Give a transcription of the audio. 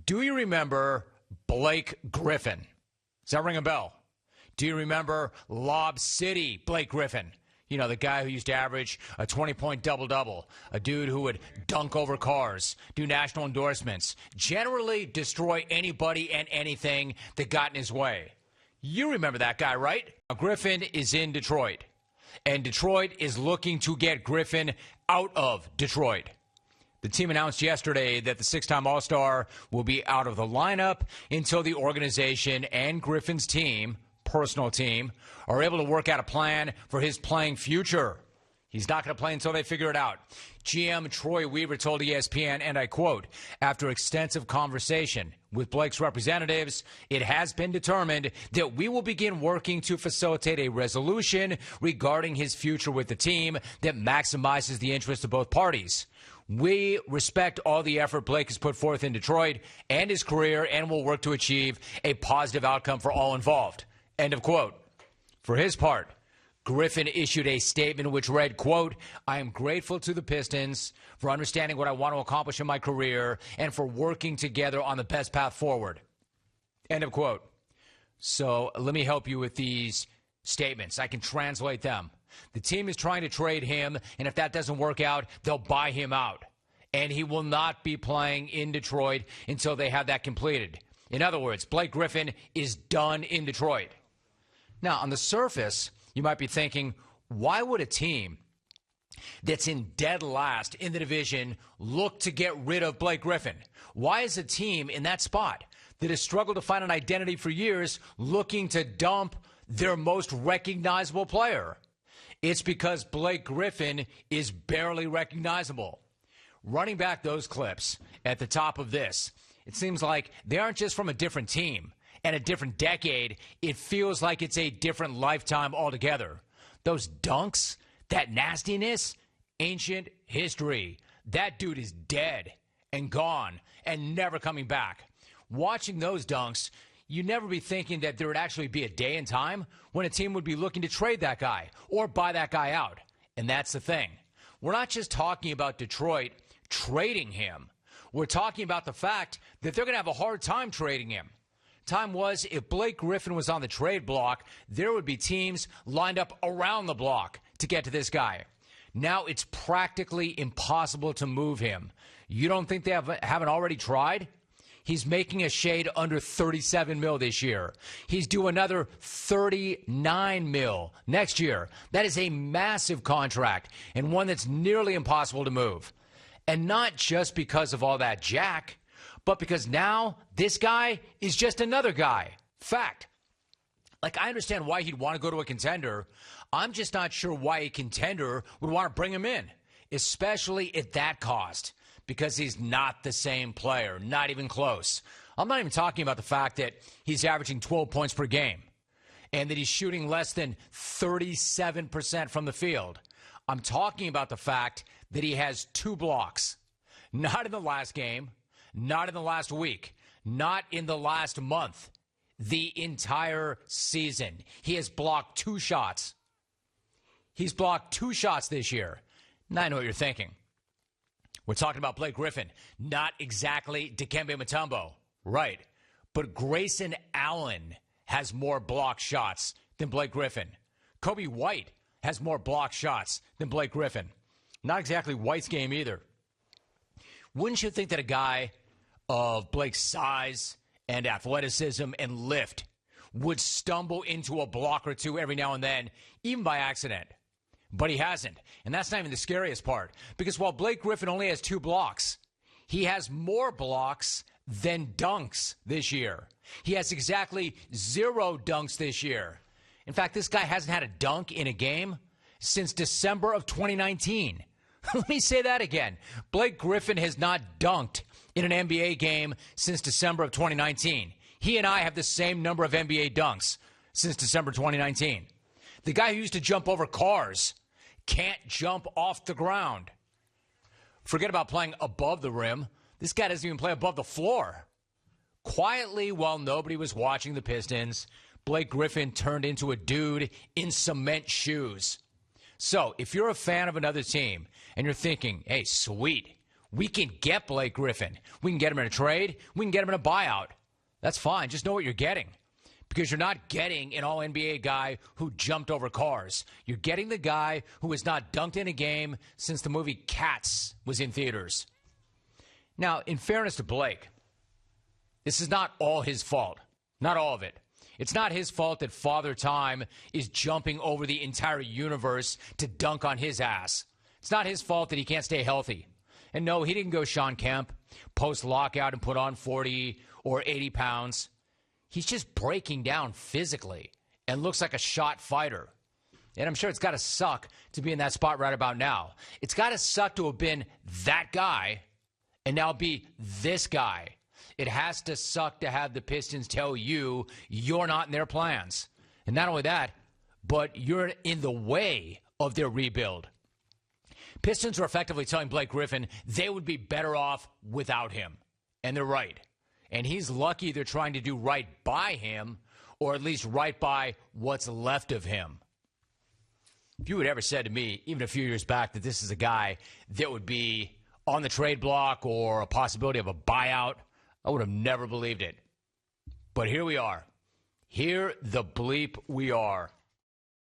Do you remember Blake Griffin? Does that ring a bell? Do you remember Lob City Blake Griffin? You know, the guy who used to average a 20-point double-double, a dude who would dunk over cars, do national endorsements, generally destroy anybody and anything that got in his way. You remember that guy, right? Now, Griffin is in Detroit, and Detroit is looking to get Griffin out of Detroit. The team announced yesterday that the six-time All-Star will be out of the lineup until the organization and Griffin's team, personal team, are able to work out a plan for his playing future. He's not going to play until they figure it out. GM Troy Weaver told ESPN, and I quote, "After extensive conversation with Blake's representatives, it has been determined that we will begin working to facilitate a resolution regarding his future with the team that maximizes the interest of both parties. We respect all the effort Blake has put forth in Detroit and his career and will work to achieve a positive outcome for all involved." End of quote. For his part, Griffin issued a statement which read, quote, "I am grateful to the Pistons for understanding what I want to accomplish in my career and for working together on the best path forward." End of quote. So let me help you with these statements. I can translate them. The team is trying to trade him, and if that doesn't work out, they'll buy him out. And he will not be playing in Detroit until they have that completed. In other words, Blake Griffin is done in Detroit. Now, on the surface, you might be thinking, why would a team that's in dead last in the division look to get rid of Blake Griffin? Why is a team in that spot that has struggled to find an identity for years looking to dump their most recognizable player? It's because Blake Griffin is barely recognizable. Running back those clips at the top of this, it seems like they aren't just from a different team and a different decade. It feels like it's a different lifetime altogether. Those dunks, that nastiness, ancient history. That dude is dead and gone and never coming back. Watching those dunks, you'd never be thinking that there would actually be a day and time when a team would be looking to trade that guy or buy that guy out. And that's the thing. We're not just talking about Detroit trading him. We're talking about the fact that they're going to have a hard time trading him. Time was, if Blake Griffin was on the trade block, there would be teams lined up around the block to get to this guy. Now it's practically impossible to move him. You don't think they haven't already tried? He's making a shade under $37 million this year. He's due another $39 million next year. That is a massive contract and one that's nearly impossible to move. And not just because of all that jack, but because now this guy is just another guy. Fact. Like, I understand why he'd want to go to a contender. I'm just not sure why a contender would want to bring him in, especially at that cost, because he's not the same player, not even close. I'm not even talking about the fact that he's averaging 12 points per game and that he's shooting less than 37% from the field. I'm talking about the fact that he has 2 blocks. Not in the last game, not in the last week, not in the last month, the entire season. He has blocked 2 shots. He's blocked 2 shots this year. Now I know what you're thinking. We're talking about Blake Griffin, not exactly Dikembe Mutombo. Right. But Grayson Allen has more blocked shots than Blake Griffin. Kobe White has more blocked shots than Blake Griffin. Not exactly White's game either. Wouldn't you think that a guy of Blake's size and athleticism and lift would stumble into a block or 2 every now and then, even by accident? But he hasn't. And that's not even the scariest part. Because while Blake Griffin only has 2 blocks, he has more blocks than dunks this year. He has exactly 0 dunks this year. In fact, this guy hasn't had a dunk in a game since December of 2019. Let me say that again. Blake Griffin has not dunked in an NBA game since December of 2019. He and I have the same number of NBA dunks since December 2019. The guy who used to jump over cars can't jump off the ground. Forget about playing above the rim. This guy doesn't even play above the floor. Quietly, while nobody was watching the Pistons, Blake Griffin turned into a dude in cement shoes. So, if you're a fan of another team and you're thinking, hey, sweet, We can get Blake Griffin. We can get him in a trade. We can get him in a buyout. That's fine. Just know what you're getting. Because you're not getting an all-NBA guy who jumped over cars. You're getting the guy who has not dunked in a game since the movie Cats was in theaters. Now, in fairness to Blake, this is not all his fault. Not all of it. It's not his fault that Father Time is jumping over the entire universe to dunk on his ass. It's not his fault that he can't stay healthy. And no, he didn't go Sean Kemp, post-lockout and put on 40 or 80 pounds. He's just breaking down physically and looks like a shot fighter. And I'm sure it's got to suck to be in that spot right about now. It's got to suck to have been that guy and now be this guy. It has to suck to have the Pistons tell you you're not in their plans. And not only that, but you're in the way of their rebuild. Pistons are effectively telling Blake Griffin they would be better off without him. And they're right. And he's lucky they're trying to do right by him, or at least right by what's left of him. If you had ever said to me, even a few years back, that this is a guy that would be on the trade block or a possibility of a buyout, I would have never believed it. But here we are. Here the bleep we are.